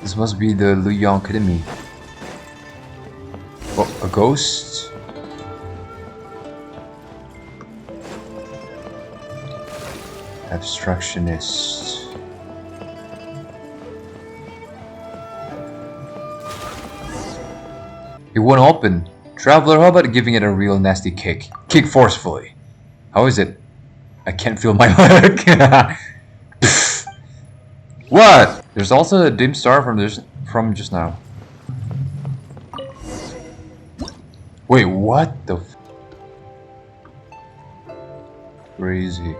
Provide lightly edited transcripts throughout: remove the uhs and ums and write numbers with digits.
This must be the Lu Yong Academy. Oh, a ghost? Abstractionist. It won't open. Traveler, how about giving it a real nasty kick? Kick forcefully. How is it? I can't feel my leg. What? There's also a dim star from just now. Wait, what the crazy.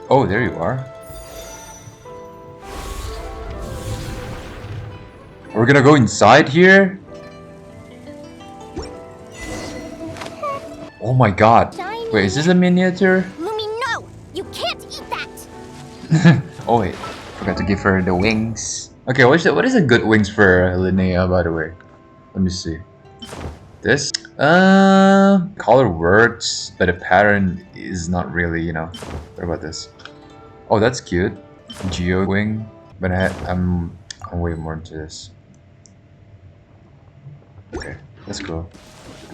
Oh, there you are. We're gonna go inside here? Oh my god. Wait, is this a miniature? Lumi, no! You can't eat that! Oh wait, forgot to give her the wings. Okay, what is a good wings for Linnea, by the way? Let me see. This? Color works, but the pattern is not really, What about this? Oh, that's cute. Geo wing, but I'm way more into this. Okay, let's go.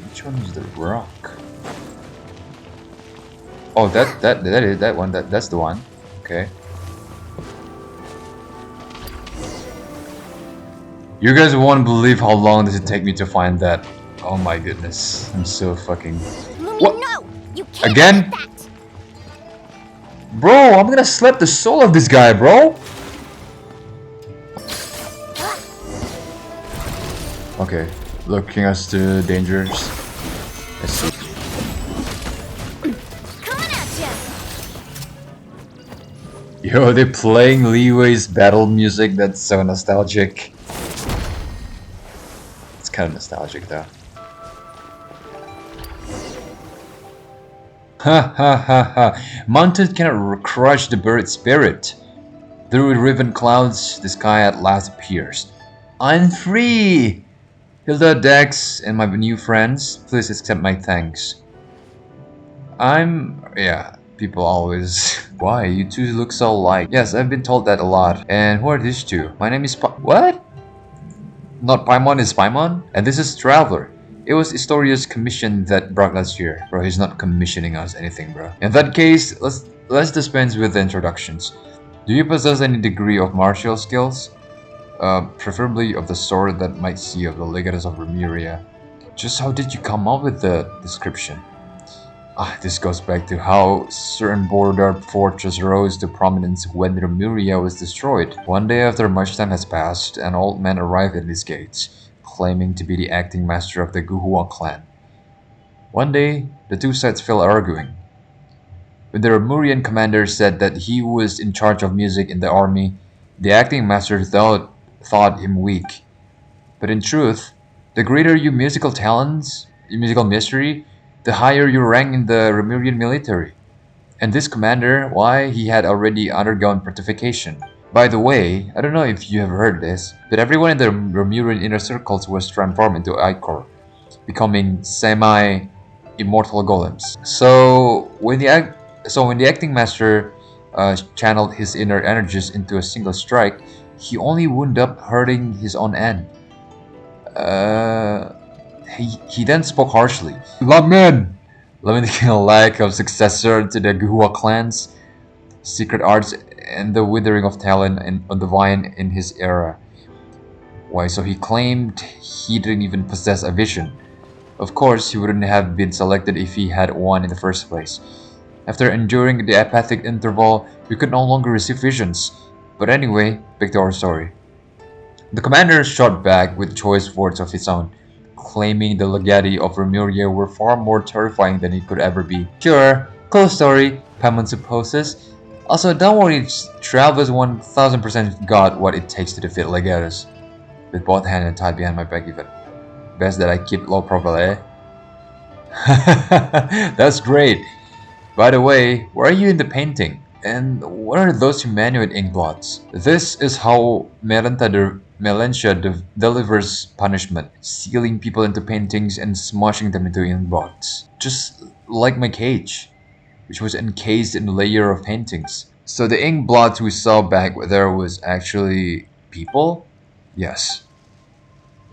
Which one is the rock? Oh, that is that one. That's the one. Okay. You guys won't believe how long does it take me to find that. Oh my goodness, I'm so fucking. Lumi, What? no! You can't Again? eat that! Bro, I'm gonna slap the soul of this guy, bro. Okay, looking us to dangers. Let's see. Coming at ya! Yo, they're playing Leeway's battle music. That's so nostalgic. It's kind of nostalgic though. Ha ha ha ha. Mountain cannot crush the bird spirit. Through riven clouds, the sky at last appears. I'm free! Hilda, Dex, and my new friends, please accept my thanks. Yeah, people always. Why? You two look so alike. Yes, I've been told that a lot. And who are these two? My name is What? Not Paimon is Paimon? And this is Traveler. It was Istoria's commission that brought last year. Bro, he's not commissioning us anything, bro. In that case, let's dispense with the introductions. Do you possess any degree of martial skills? Preferably of the sort that might see of the legatus of Remuria. Just how did you come up with the description? This goes back to how certain border fortress rose to prominence when Remuria was destroyed. One day after much time has passed, an old man arrived at these gates, claiming to be the acting master of the Guhua clan. One day, the two sides fell arguing. When the Remurian commander said that he was in charge of music in the army, the acting master thought him weak. But in truth, the greater your musical talents, your musical mystery, the higher your rank in the Remurian military. And this commander, why, he had already undergone fortification. By the way, I don't know if you have heard this, but everyone in the Remurian inner circles was transformed into Ichor, becoming semi-immortal golems. So when the acting master channeled his inner energies into a single strike, he only wound up hurting his own end. Uh, he then spoke harshly. Lamenting a lack of successor to the Guhua clans, secret arts, and the withering of talent on the vine in his era. Why, so he claimed he didn't even possess a vision. Of course, he wouldn't have been selected if he had one in the first place. After enduring the apathic interval, we could no longer receive visions. But anyway, back to our story. The commander shot back with choice words of his own, claiming the legati of Remuria were far more terrifying than he could ever be. Sure, cool story, Paimon supposes. Also, don't worry, Travis 1000% got what it takes to defeat Legatus. With both hands tied behind my back even. Best that I keep low profile, eh? That's great. By the way, why are you in the painting? And what are those humanoid ink blots? This is how Melentia delivers punishment, sealing people into paintings and smushing them into ink blots. Just like my cage, which was encased in a layer of paintings. So the ink blots we saw back there was actually people? Yes.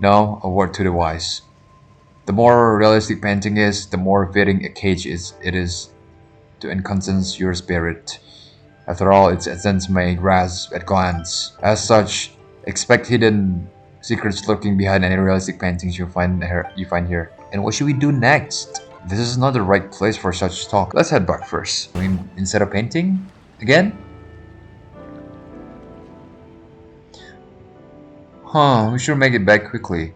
No, a word to the wise. The more realistic painting is, the more fitting a cage it is to encompass your spirit. After all, its essence may grasp at glance. As such, expect hidden secrets lurking behind any realistic paintings you find here. And what should we do next? This is not the right place for such talk. Let's head back first. I mean, instead of painting again? Huh, we should make it back quickly.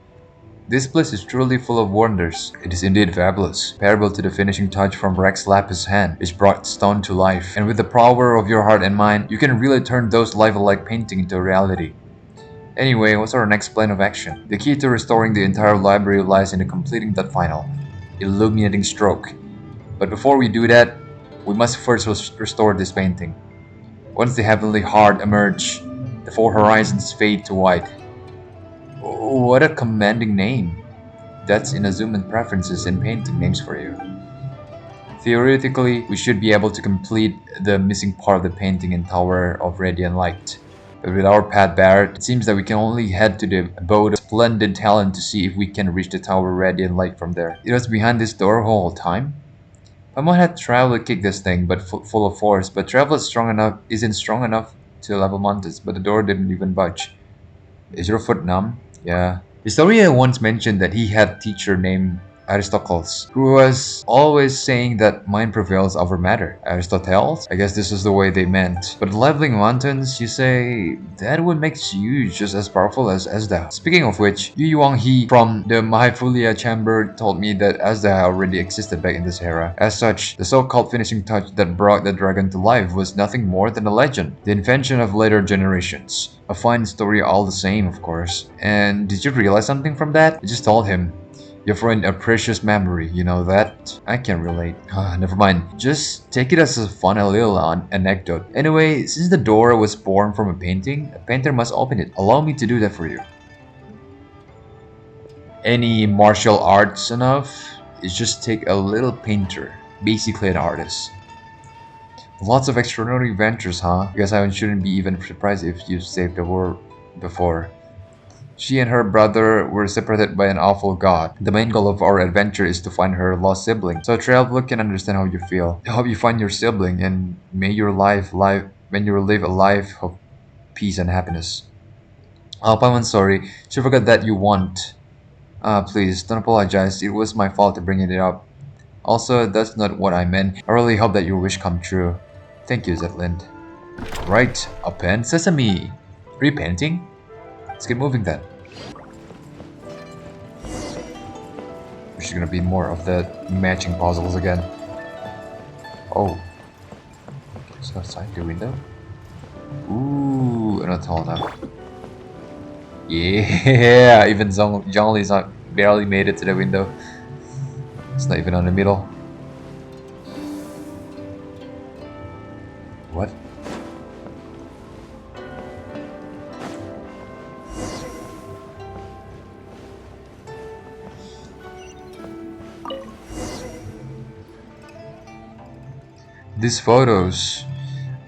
This place is truly full of wonders. It is indeed fabulous, comparable to the finishing touch from Rex Lapis' hand, which brought stone to life. And with the power of your heart and mind, you can really turn those lifelike paintings into reality. Anyway, what's our next plan of action? The key to restoring the entire library lies in completing that final, illuminating stroke. But before we do that, we must first restore this painting. Once the heavenly heart emerge, the four horizons fade to white. Oh, what a commanding name! That's in Azuman preferences and painting names for you. Theoretically, we should be able to complete the missing part of the painting in Tower of Radiant Light. But with our path barred, it seems that we can only head to the abode of splendid talent to see if we can reach the Tower of Radiant Light from there. It was behind this door the whole time? Paimon had Travel kick this thing, but full of force. But Travel isn't strong enough to level Montes, but the door didn't even budge. Is your foot numb? Yeah. Historia once mentioned that he had a teacher named Aristocles, who was always saying that mind prevails over matter. Aristoteles? I guess this is the way they meant. But leveling mountains, you say, that would make you just as powerful as Asda. Speaking of which, Yu Yuang He from the Mahifulia chamber told me that Asda already existed back in this era. As such, the so-called finishing touch that brought the dragon to life was nothing more than a legend, the invention of later generations. A fine story all the same, of course. And did you realize something from that? I just told him. Your friend a precious memory, you know that? I can relate. Never mind. Just take it as a fun little anecdote. Anyway, since the door was born from a painting, a painter must open it. Allow me to do that for you. Any martial arts enough? It's just take a little painter, basically an artist. Lots of extraordinary ventures, huh? Guess I shouldn't be even surprised if you saved the world before. She and her brother were separated by an awful god. The main goal of our adventure is to find her lost sibling. So traveler can understand how you feel. I hope you find your sibling and may your when you live a life of peace and happiness. Oh, I'm sorry. She forgot that you want. Please, don't apologize. It was my fault to bring it up. Also, that's not what I meant. I really hope that your wish come true. Thank you, Zetland. Right, a pen sesame. Repainting? Let's get moving then. Which is gonna be more of the matching puzzles again. Oh, it's outside the window. Ooh, not tall enough. Yeah, even Zhongli's not barely made it to the window. It's not even on the middle. What? These photos.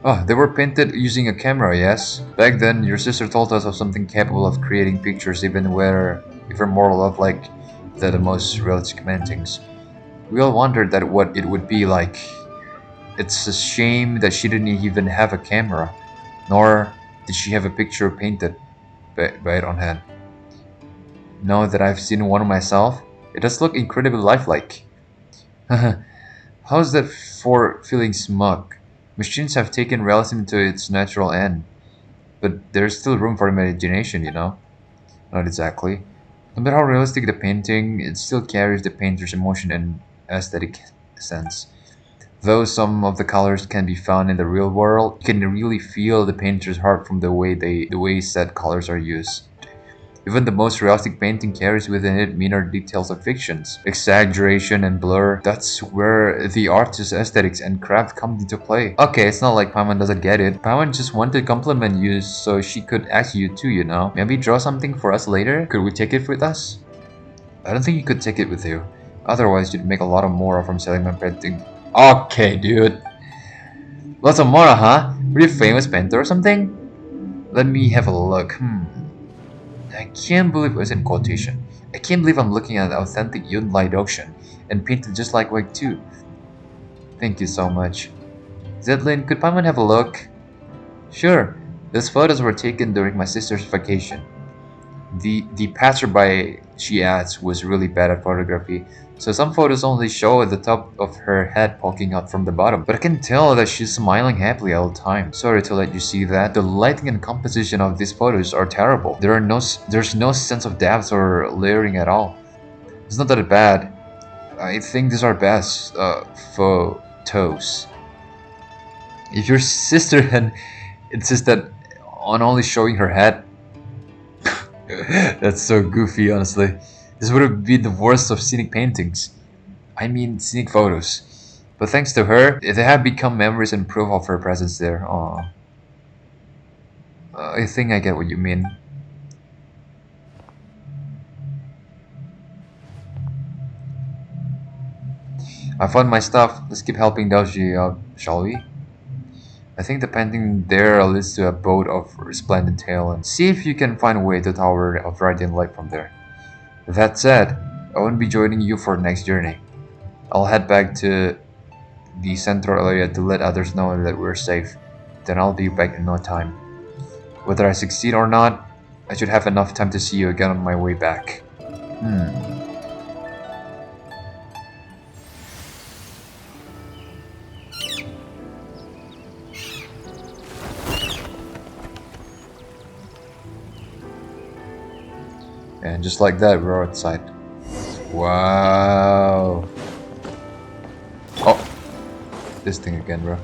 Oh, they were painted using a camera, yes? Back then, your sister told us of something capable of creating pictures even more lifelike than the most realistic paintings. We all wondered that what it would be like. It's a shame that she didn't even have a camera, nor did she have a picture painted by it on hand. Now that I've seen one myself, it does look incredibly lifelike. How's that for feeling smug? Machines have taken realism to its natural end, but there's still room for imagination, you know? Not exactly. No matter how realistic the painting, it still carries the painter's emotion and aesthetic sense. Though some of the colors can be found in the real world, you can really feel the painter's heart from the way said colors are used. Even the most realistic painting carries within it meaner details of fictions. Exaggeration and blur, that's where the artist's aesthetics and craft come into play. Okay, it's not like Paimon doesn't get it. Paimon just wanted to compliment you so she could ask you too, you know? Maybe draw something for us later? Could we take it with us? I don't think you could take it with you. Otherwise, you'd make a lot more from selling my painting. Okay, dude. Lots of more, huh? Were you a famous painter or something? Let me have a look. I can't believe it was in quotation. I can't believe I'm looking at an authentic Yunlite auction and painted just like Wake 2. Thank you so much. Zedlin, could Paimon have a look? Sure. Those photos were taken during my sister's vacation. The passerby, she adds, was really bad at photography, so some photos only show the top of her head poking out from the bottom. But I can tell that she's smiling happily all the time. Sorry to let you see that. The lighting and composition of these photos are terrible. There's no sense of depth or layering at all. It's not that bad. I think these are best photos. If your sister had insisted on only showing her head, that's so goofy, honestly. This would have been the worst of scenic paintings. I mean, scenic photos. But thanks to her, they have become memories and proof of her presence there. Aw. I think I get what you mean. I found my stuff. Let's keep helping Daoji out, shall we? I think the painting there leads to a boat of resplendent tail, and see if you can find a way to Tower of Radiant Light from there. That said, I won't be joining you for the next journey. I'll head back to the central area to let others know that we're safe. Then I'll be back in no time. Whether I succeed or not, I should have enough time to see you again on my way back. Hmm. And just like that, we're outside. Wow. Oh, this thing again, bro.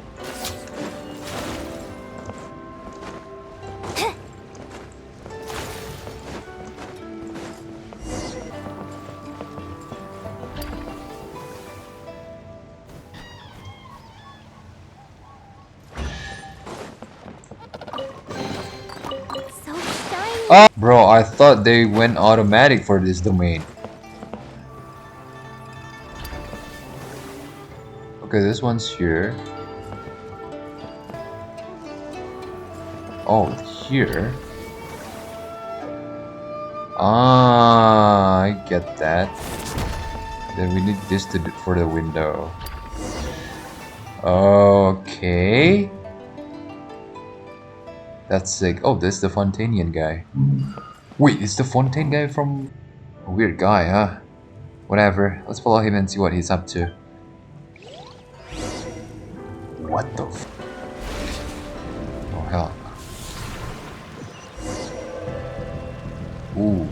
So shiny. Oh, bro, I thought they went automatic for this domain. Okay, this one's here. Oh, here. Ah, I get that. Then we need this to do for the window. Okay. That's sick. Oh, this is the Fontanian guy. Wait, is the Fontaine guy from... A weird guy, huh? Whatever. Let's follow him and see what he's up to. What the f... Oh, hell. Ooh.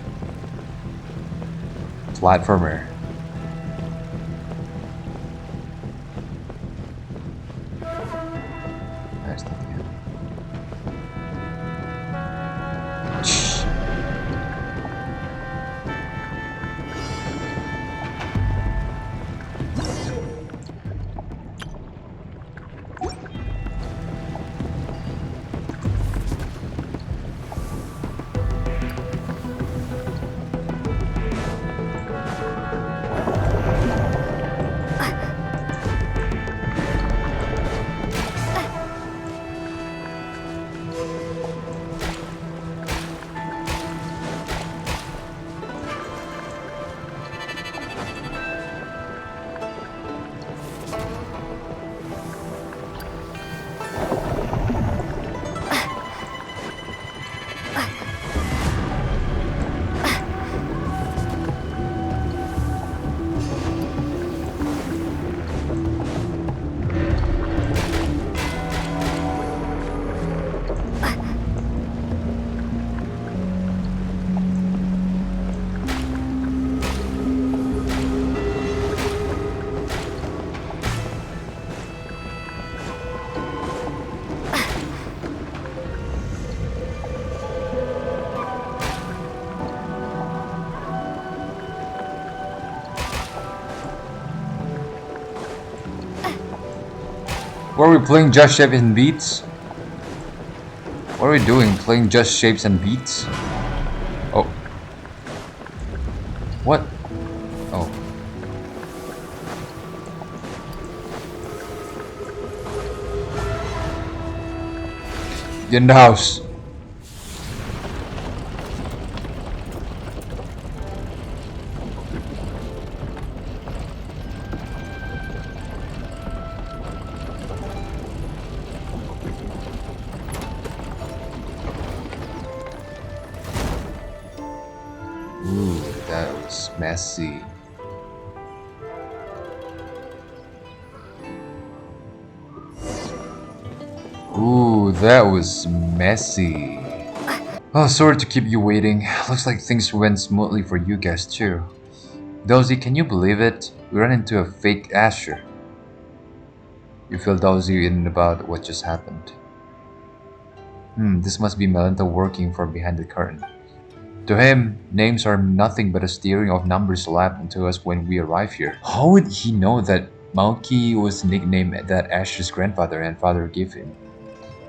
Platformer. There's nothing. Shh. What are we playing? Just Shapes and Beats? What are we doing? Playing Just Shapes and Beats? Oh. What? Oh. Get in the house. Ooh, that was messy. Ooh, that was messy. Oh, sorry to keep you waiting. Looks like things went smoothly for you guys too. Dozy, can you believe it? We ran into a fake Asher. You feel Dozy in about what just happened. This must be Melinda working from behind the curtain. To him, names are nothing but a steering of numbers slapped into us when we arrive here. How would he know that Malky was the nickname that Asher's grandfather and father gave him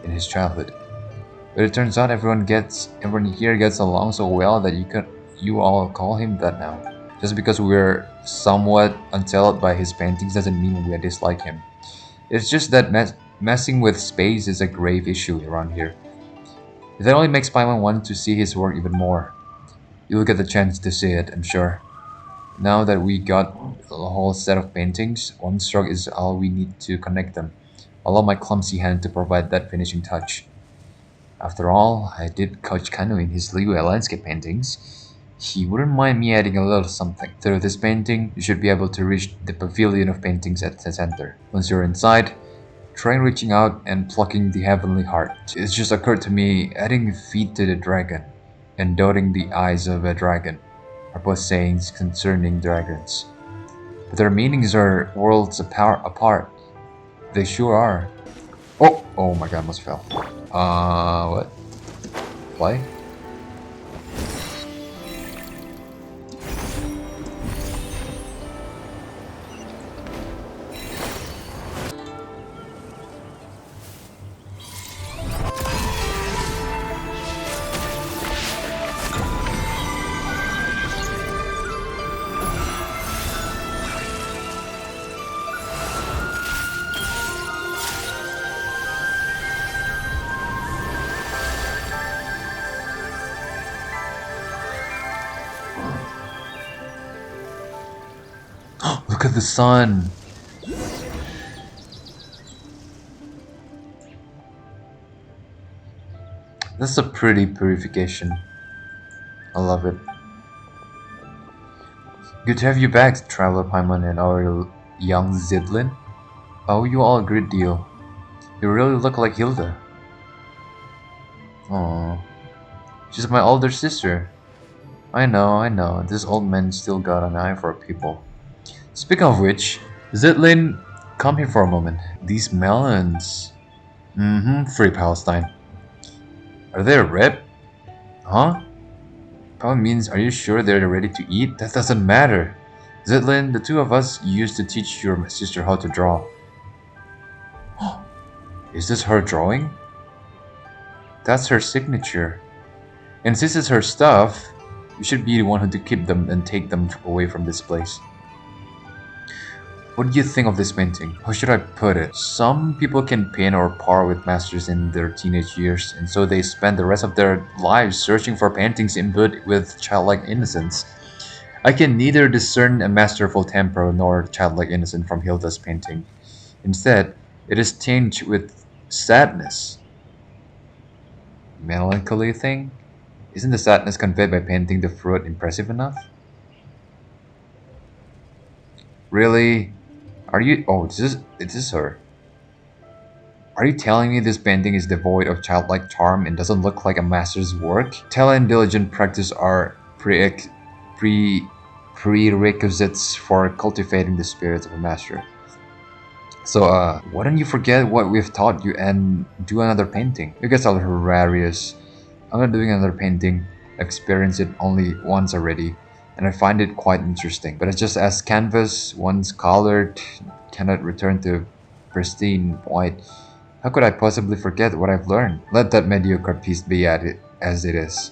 in his childhood? But it turns out everyone here gets along so well that you all call him that now. Just because we're somewhat unsettled by his paintings doesn't mean we dislike him. It's just that messing with space is a grave issue around here. That only makes Paimon want to see his work even more. You'll get the chance to see it, I'm sure. Now that we got a whole set of paintings, one stroke is all we need to connect them. Allow my clumsy hand to provide that finishing touch. After all, I did coach Kanu in his Liwa landscape paintings. He wouldn't mind me adding a little something. Through this painting, you should be able to reach the pavilion of paintings at the center. Once you're inside, try reaching out and plucking the heavenly heart. It just occurred to me adding feet to the dragon and dotting the eyes of a dragon are both sayings concerning dragons. But their meanings are worlds apart. They sure are. Oh my god, almost fell. What? Fly? Look at the sun! That's a pretty purification. I love it. Good to have you back, Traveler Paimon and our young Zidlin. I owe you all a great deal. You really look like Hilda. Oh, she's my older sister. I know. This old man still got an eye for people. Speaking of which, Zidlin, come here for a moment. These melons. Free Palestine. Are they red? Huh? Probably means, are you sure they're ready to eat? That doesn't matter. Zidlin, the two of us used to teach your sister how to draw. Is this her drawing? That's her signature. And since it's her stuff, you should be the one who to keep them and take them away from this place. What do you think of this painting? How should I put it? Some people can paint or par with masters in their teenage years, and so they spend the rest of their lives searching for paintings imbued with childlike innocence. I can neither discern a masterful temper nor childlike innocence from Hilda's painting. Instead, it is tinged with sadness. Melancholy thing? Isn't the sadness conveyed by painting the fruit impressive enough? Really? Are you? Oh, this is her. Are you telling me this painting is devoid of childlike charm and doesn't look like a master's work? Talent and diligent practice are pre prerequisites for cultivating the spirit of a master. So, why don't you forget what we've taught you and do another painting? You guys are hilarious. I'm not doing another painting. I experienced it only once already, and I find it quite interesting. But it's just as canvas, once colored, cannot return to pristine white. How could I possibly forget what I've learned? Let that mediocre piece be at it as it is.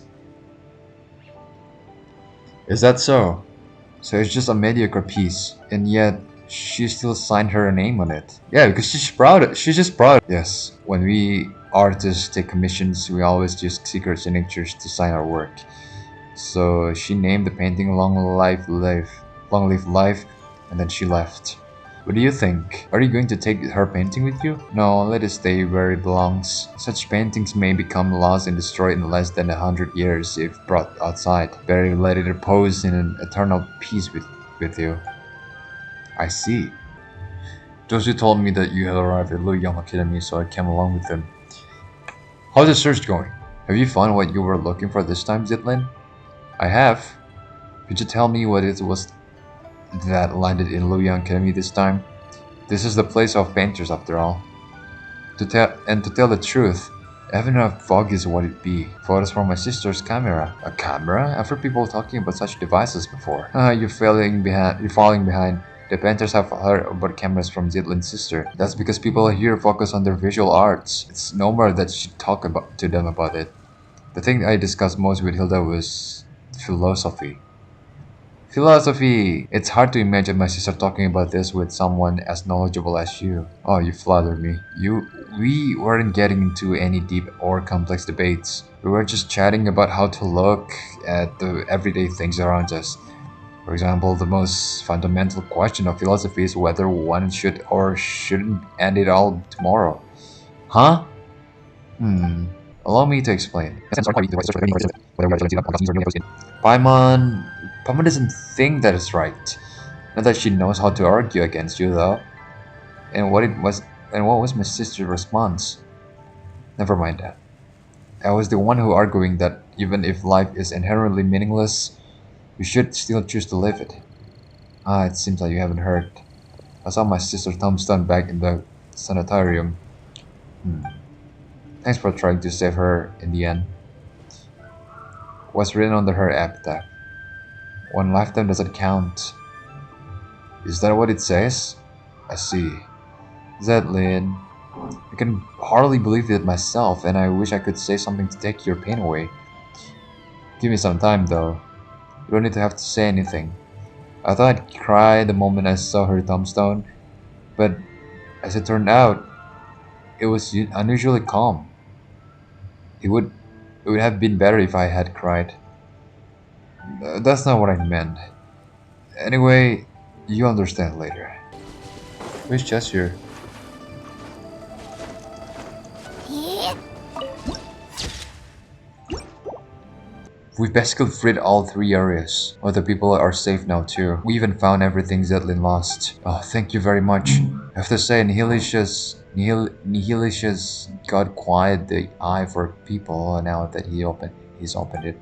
Is that so? So it's just a mediocre piece, and yet She still signed her name on it. Yeah, because she's proud. She's just proud. Yes, when we artists take commissions, we always use secret signatures to sign our work. So she named the painting Long Live Life, and then she left. What do you think? Are you going to take her painting with you? No, let it stay where it belongs. Such paintings may become lost and destroyed in less than 100 years if brought outside. Better let it repose in an eternal peace with you. I see. Josie told me that you had arrived at Luoyang Academy, so I came along with them. How's the search going? Have you found what you were looking for this time, Zitlin? I have. Could you tell me what it was that landed in Luoyang Academy this time? This is the place of painters, after all. To tell the truth, even a fog is what it be. Photos from my sister's camera. A camera? I've heard people talking about such devices before. You're falling behind. The painters have heard about cameras from Zitlin's sister. That's because people here focus on their visual arts. It's normal that she talk about to them about it. The thing I discussed most with Hilda was philosophy. Philosophy! It's hard to imagine my sister talking about this with someone as knowledgeable as you. Oh, you flatter me. We weren't getting into any deep or complex debates. We were just chatting about how to look at the everyday things around us. For example, the most fundamental question of philosophy is whether one should or shouldn't end it all tomorrow. Huh? Hmm. Allow me to explain. Paimon, Paimon doesn't think that is right. Not that she knows how to argue against you, though. And what was my sister's response? Never mind that. I was the one who arguing that even if life is inherently meaningless, we should still choose to live it. Ah, it seems like you haven't heard. I saw my sister's tombstone back in the sanitarium. Hmm. Thanks for trying to save her in the end. What's written under her epitaph? One lifetime doesn't count. Is that what it says? I see. Zetlin, I can hardly believe it myself, and I wish I could say something to take your pain away. Give me some time, though. You don't need to have to say anything. I thought I'd cry the moment I saw her tombstone, but as it turned out, it was unusually calm. It would, it would have been better if I had cried. That's not what I meant. Anyway, you understand later. Where's Cheshire? Yeah. We've basically freed all three areas. Other people are safe now too. We even found everything Zetlin lost. Oh, thank you very much. I have to say, Nihilicious got quiet the eye for people now that he's opened it.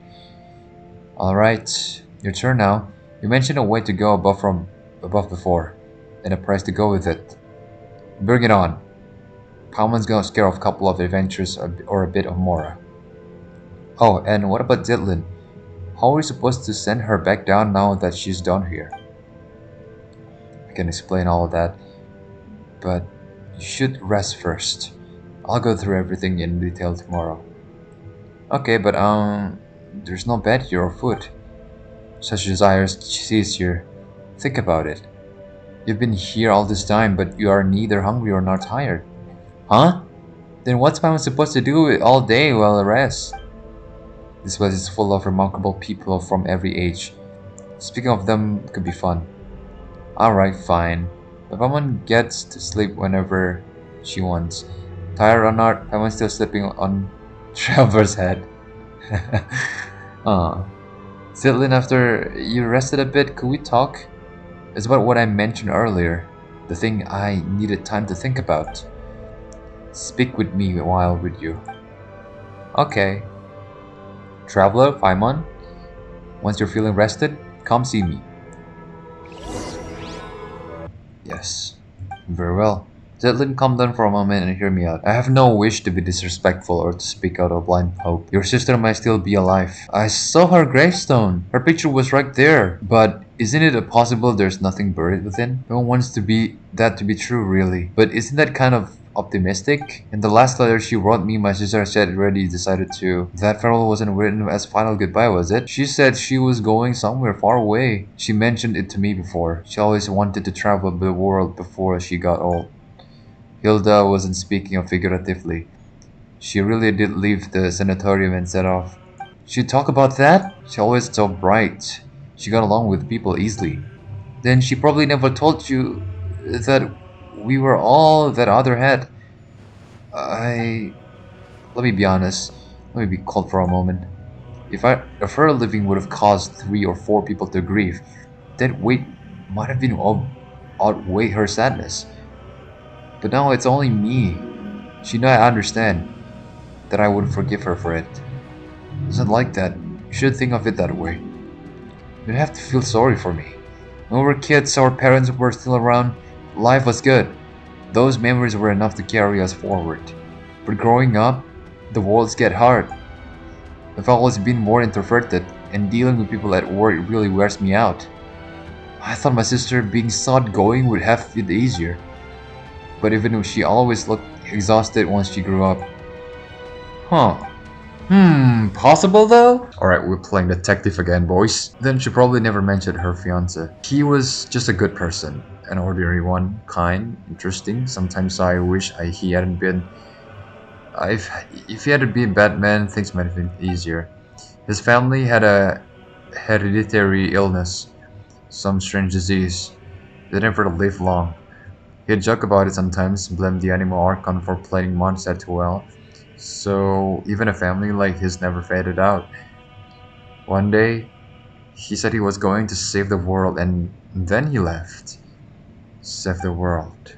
Alright, your turn now. You mentioned a way to go above before, and a price to go with it. Bring it on. Palman's gonna scare off a couple of adventures or a bit of Mora. Oh, and what about Zetlin? How are we supposed to send her back down now that she's done here? I can explain all of that, but you should rest first. I'll go through everything in detail tomorrow. Okay, but there's no bed here or food. Such desires cease here. Think about it. You've been here all this time, but you are neither hungry or not tired. Huh? Then what's Mama supposed to do all day while I rest? This place is full of remarkable people from every age. Speaking of them, could be fun. Alright, fine. The woman gets to sleep whenever she wants. Tired or not, Pamon's still sleeping on Trevor's head. Aw. Zitlin, after you rested a bit, could we talk? It's about what I mentioned earlier. The thing I needed time to think about. Speak with me while with you. Okay. Traveler, Paimon, once you're feeling rested, come see me. Yes. Very well. Zetlin, calm down for a moment and hear me out. I have no wish to be disrespectful or to speak out of blind hope. Your sister might still be alive. I saw her gravestone. Her picture was right there. But isn't it possible there's nothing buried within? No one wants to be that to be true, really. But isn't that kind of optimistic. In the last letter she wrote me, my sister said already decided to. That farewell wasn't written as final goodbye, was it? She said she was going somewhere far away. She mentioned it to me before. She always wanted to travel the world before she got old. Hilda wasn't speaking figuratively. She really did leave the sanatorium and set off. She'd talk about that? She always so bright. She got along with people easily. Then she probably never told you that we were all that other had. I Let me be honest. Let me be cold for a moment. If her living would have caused 3 or 4 people to grieve, that weight might have been outweigh her sadness. But now it's only me. She know I understand that I would forgive her for it. It's not like that. You should think of it that way. You don't have to feel sorry for me. When we were kids, our parents were still around. Life was good. Those memories were enough to carry us forward. But growing up, the worlds get hard. I've always been more introverted, and dealing with people at work really wears me out. I thought my sister being so outgoing would have it easier, but even if she always looked exhausted once she grew up. Huh. Possible though? Alright, we're playing detective again, boys. Then she probably never mentioned her fiance. He was just a good person, an ordinary one, kind, interesting. Sometimes I wish he hadn't been. If he hadn't been Batman, things might have been easier. His family had a hereditary illness, some strange disease. They never lived long. He'd joke about it sometimes, blame the animal archon for playing Mondstadt too well. So even a family like his never faded out. One day, he said he was going to save the world, and then he left. Save the world.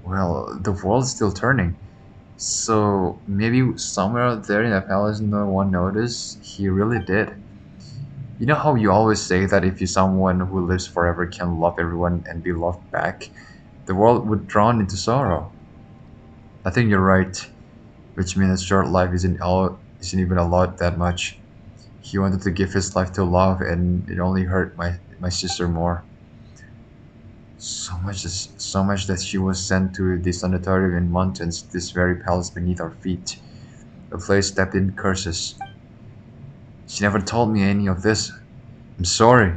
Well, the world's still turning. So maybe somewhere out there in a palace no one noticed, he really did. You know how you always say that if you someone who lives forever can love everyone and be loved back, the world would drown into sorrow. I think you're right, which means a short life isn't even allowed that much. He wanted to give his life to love, and it only hurt my sister more. So much that she was sent to the sanatorium in mountains, this very palace beneath our feet, a place stepped in curses. She never told me any of this. I'm sorry.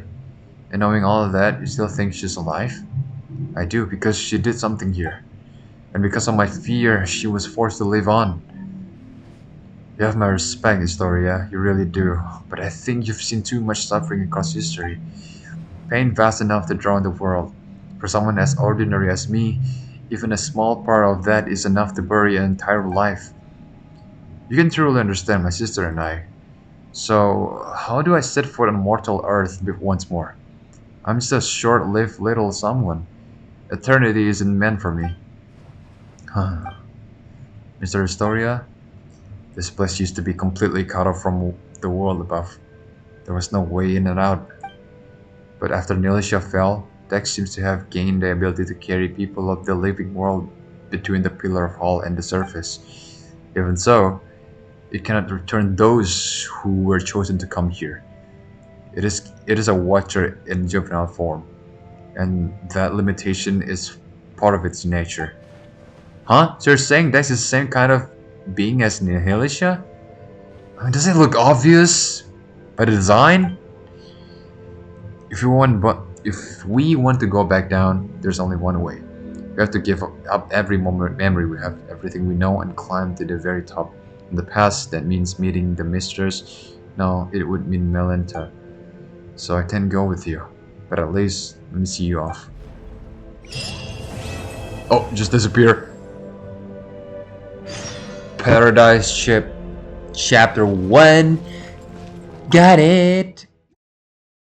And knowing all of that, you still think she's alive? I do, because she did something here. And because of my fear, she was forced to live on. You have my respect, Historia, you really do. But I think you've seen too much suffering across history. Pain vast enough to drown the world. For someone as ordinary as me, even a small part of that is enough to bury an entire life. You can truly understand my sister and I. So, how do I set foot on mortal earth once more? I'm just a short lived little someone. Eternity isn't meant for me. Mr. Historia, this place used to be completely cut off from the world above. There was no way in and out. But after Nilisha fell, Dex seems to have gained the ability to carry people of the living world between the Pillar of Hall and the surface. Even so, it cannot return those who were chosen to come here. It is a watcher in juvenile form, and that limitation is part of its nature. Huh? So you're saying Dex is the same kind of being as Nihilisha? I mean, does it look obvious by the design? If we want to go back down, there's only one way. We have to give up every memory we have, everything we know, and climb to the very top. In the past, that means meeting the mistress. Now it would mean Melenta. So I can go with you, but at least let me see you off. Oh, just disappear. Paradise Ship, Chapter 1. Got it.